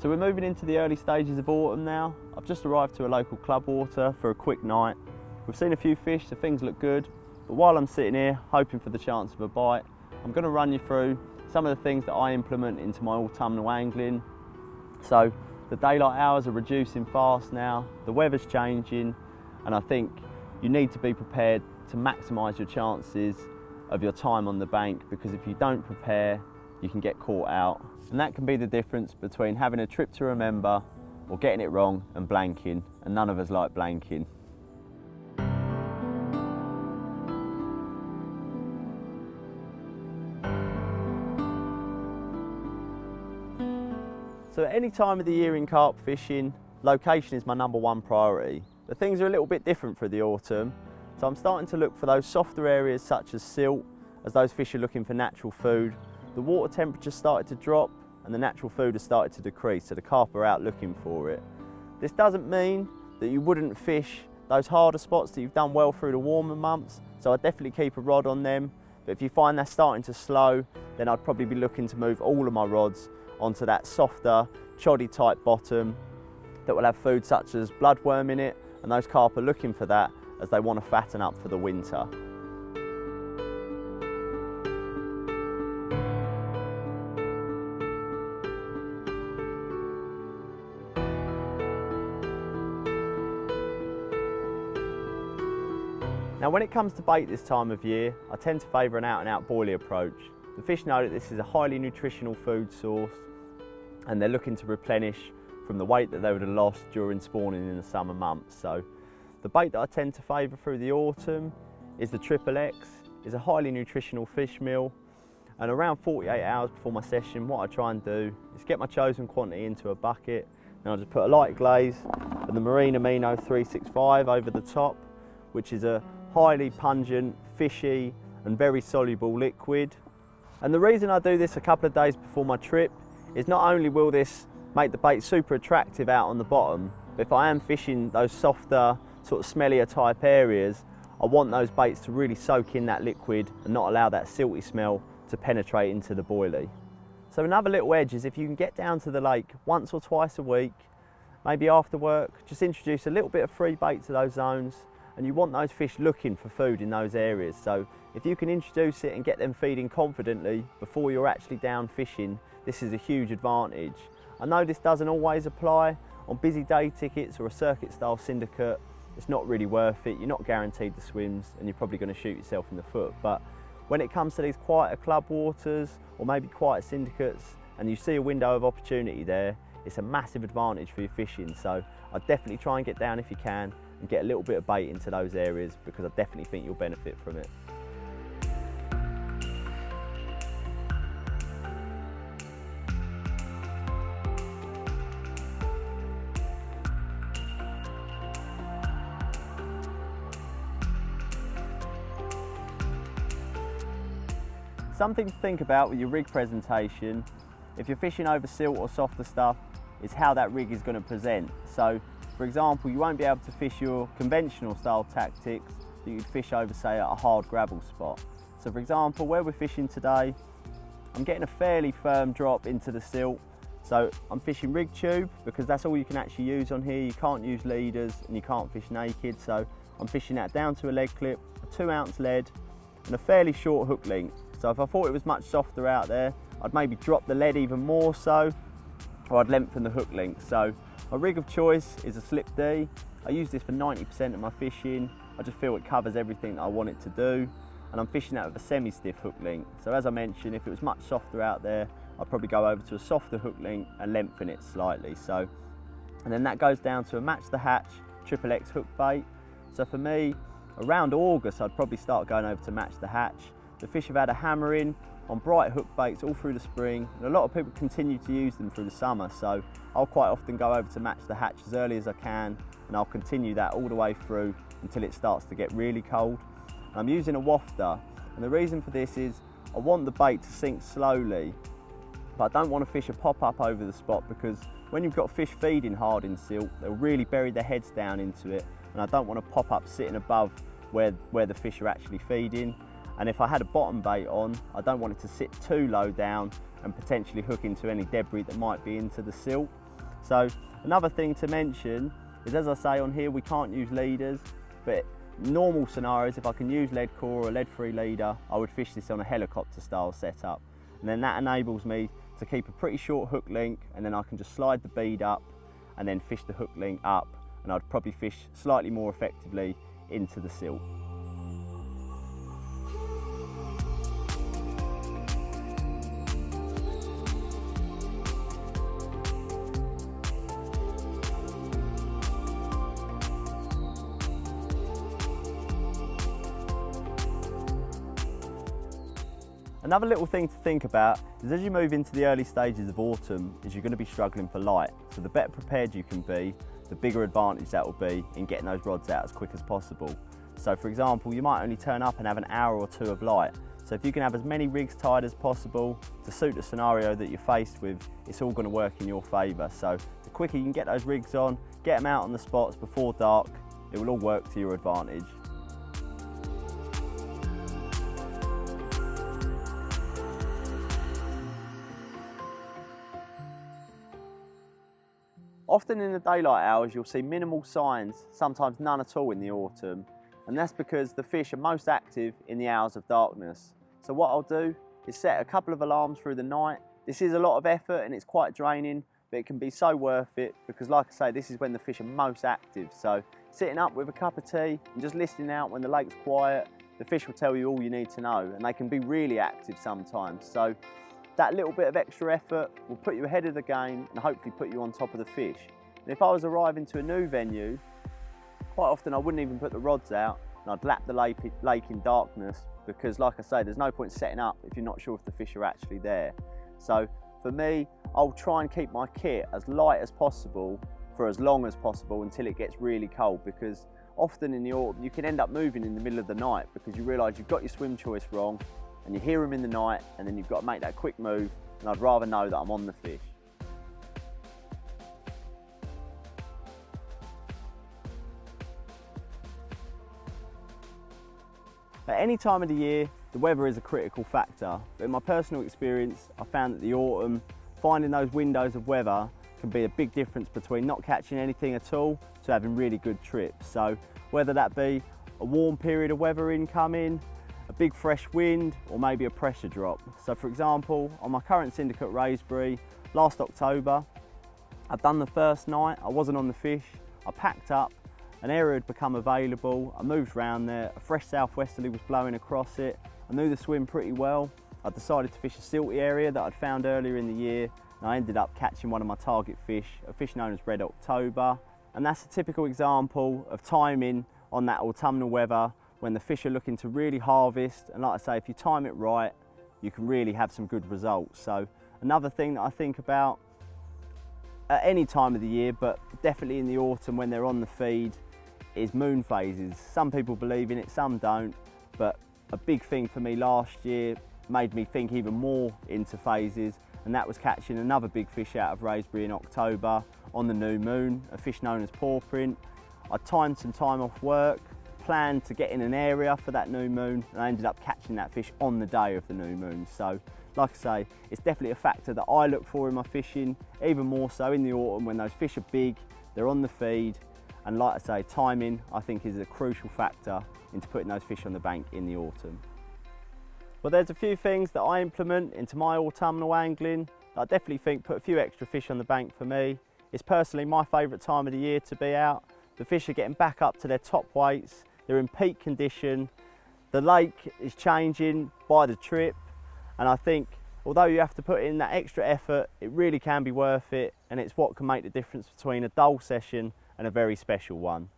So we're moving into the early stages of autumn now. I've just arrived to a local club water for a quick night. We've seen a few fish, so things look good. But while I'm sitting here hoping for the chance of a bite, I'm going to run you through some of the things that I implement into my autumnal angling. So the daylight hours are reducing fast now, the weather's changing, and I think you need to be prepared to maximise your chances of your time on the bank, because if you don't prepare, you can get caught out. And that can be the difference between having a trip to remember or getting it wrong and blanking, and none of us like blanking. So at any time of the year in carp fishing, location is my #1 priority. But things are a little bit different for the autumn, so I'm starting to look for those softer areas such as silt, as those fish are looking for natural food. The water temperature started to drop and the natural food has started to decrease, so the carp are out looking for it. This doesn't mean that you wouldn't fish those harder spots that you've done well through the warmer months, so I'd definitely keep a rod on them. But if you find they're starting to slow, then I'd probably be looking to move all of my rods onto that softer, choddy type bottom that will have food such as bloodworm in it, and those carp are looking for that as they want to fatten up for the winter. Now when it comes to bait this time of year, I tend to favour an out-and-out boilie approach. The fish know that this is a highly nutritional food source and they're looking to replenish from the weight that they would have lost during spawning in the summer months. So the bait that I tend to favour through the autumn is the XXX. It's a highly nutritional fish meal, and around 48 hours before my session, what I try and do is get my chosen quantity into a bucket, and I just put a light glaze and the Marine Amino 365 over the top, which is a highly pungent, fishy and very soluble liquid. And the reason I do this a couple of days before my trip is not only will this make the bait super attractive out on the bottom, but if I am fishing those softer, sort of smellier type areas, I want those baits to really soak in that liquid and not allow that silty smell to penetrate into the boilie. So another little edge is if you can get down to the lake once or twice a week, maybe after work, just introduce a little bit of free bait to those zones, and you want those fish looking for food in those areas. So if you can introduce it and get them feeding confidently before you're actually down fishing, this is a huge advantage. I know this doesn't always apply on busy day tickets or a circuit style syndicate. It's not really worth it, you're not guaranteed the swims and you're probably going to shoot yourself in the foot. But when it comes to these quieter club waters or maybe quieter syndicates and you see a window of opportunity there, it's a massive advantage for your fishing. So I'd definitely try and get down if you can and get a little bit of bait into those areas, because I definitely think you'll benefit from it. Something to think about with your rig presentation, if you're fishing over silt or softer stuff, is how that rig is going to present. So for example, you won't be able to fish your conventional style tactics that you'd fish over, say, at a hard gravel spot. So for example, where we're fishing today, I'm getting a fairly firm drop into the silt. So I'm fishing rig tube because that's all you can actually use on here. You can't use leaders and you can't fish naked. So I'm fishing that down to a lead clip, a 2-ounce lead and a fairly short hook length. So if I thought it was much softer out there, I'd maybe drop the lead even more so, or I'd lengthen the hook length. So my rig of choice is a Slip D. I use this for 90% of my fishing. I just feel it covers everything that I want it to do. And I'm fishing that with a semi-stiff hook length. So as I mentioned, if it was much softer out there, I'd probably go over to a softer hook length and lengthen it slightly. So, and then that goes down to a Match the Hatch XXX hook bait. So for me, around August, I'd probably start going over to Match the Hatch. The fish have had a hammering on bright hook baits all through the spring, and a lot of people continue to use them through the summer, so I'll quite often go over to Match the Hatch as early as I can, and I'll continue that all the way through until it starts to get really cold. And I'm using a wafter, and the reason for this is I want the bait to sink slowly, but I don't want to fish a pop-up over the spot, because when you've got fish feeding hard in silt, they'll really bury their heads down into it, and I don't want a pop-up sitting above where the fish are actually feeding. And if I had a bottom bait on, I don't want it to sit too low down and potentially hook into any debris that might be into the silt. So another thing to mention is, as I say on here, we can't use leaders, but normal scenarios, if I can use lead core or a lead-free leader, I would fish this on a helicopter style setup. And then that enables me to keep a pretty short hook link, and then I can just slide the bead up and then fish the hook link up, and I'd probably fish slightly more effectively into the silt. Another little thing to think about is, as you move into the early stages of autumn, is you're going to be struggling for light. So the better prepared you can be, the bigger advantage that will be in getting those rods out as quick as possible. So for example, you might only turn up and have an hour or two of light. So if you can have as many rigs tied as possible to suit the scenario that you're faced with, it's all going to work in your favour. So the quicker you can get those rigs on, get them out on the spots before dark, it will all work to your advantage. Often in the daylight hours you'll see minimal signs, sometimes none at all in the autumn, and that's because the fish are most active in the hours of darkness. So what I'll do is set a couple of alarms through the night. This is a lot of effort and it's quite draining, but it can be so worth it because, like I say, this is when the fish are most active. So sitting up with a cup of tea and just listening out when the lake's quiet, the fish will tell you all you need to know, and they can be really active sometimes. So that little bit of extra effort will put you ahead of the game and hopefully put you on top of the fish. And if I was arriving to a new venue, quite often I wouldn't even put the rods out and I'd lap the lake in darkness, because like I say, there's no point setting up if you're not sure if the fish are actually there. So for me, I'll try and keep my kit as light as possible for as long as possible until it gets really cold, because often in the autumn you can end up moving in the middle of the night because you realise you've got your swim choice wrong and you hear them in the night, and then you've got to make that quick move, and I'd rather know that I'm on the fish. At any time of the year, the weather is a critical factor, but in my personal experience, I found that the autumn, finding those windows of weather can be a big difference between not catching anything at all to having really good trips. So whether that be a warm period of weather incoming, a big fresh wind, or maybe a pressure drop. So for example, on my current syndicate Raisbury, last October, I'd done the first night, I wasn't on the fish, I packed up, an area had become available, I moved around there, a fresh southwesterly was blowing across it, I knew the swim pretty well, I decided to fish a silty area that I'd found earlier in the year, and I ended up catching one of my target fish, a fish known as Red October. And that's a typical example of timing on that autumnal weather when the fish are looking to really harvest, and like I say, if you time it right, you can really have some good results. So another thing that I think about at any time of the year, but definitely in the autumn when they're on the feed, is moon phases. Some people believe in it, some don't, but a big thing for me last year made me think even more into phases, and that was catching another big fish out of Raisbury in October on the new moon, a fish known as paw print. I timed some time off work, planned to get in an area for that new moon, and I ended up catching that fish on the day of the new moon. So like I say, it's definitely a factor that I look for in my fishing, even more so in the autumn when those fish are big, they're on the feed, and like I say, timing I think is a crucial factor into putting those fish on the bank in the autumn. Well, there's a few things that I implement into my autumnal angling that I definitely think put a few extra fish on the bank for me. It's personally my favourite time of the year to be out. The fish are getting back up to their top weights, they're in peak condition, the lake is changing by the trip, and I think although you have to put in that extra effort, it really can be worth it, and it's what can make the difference between a dull session and a very special one.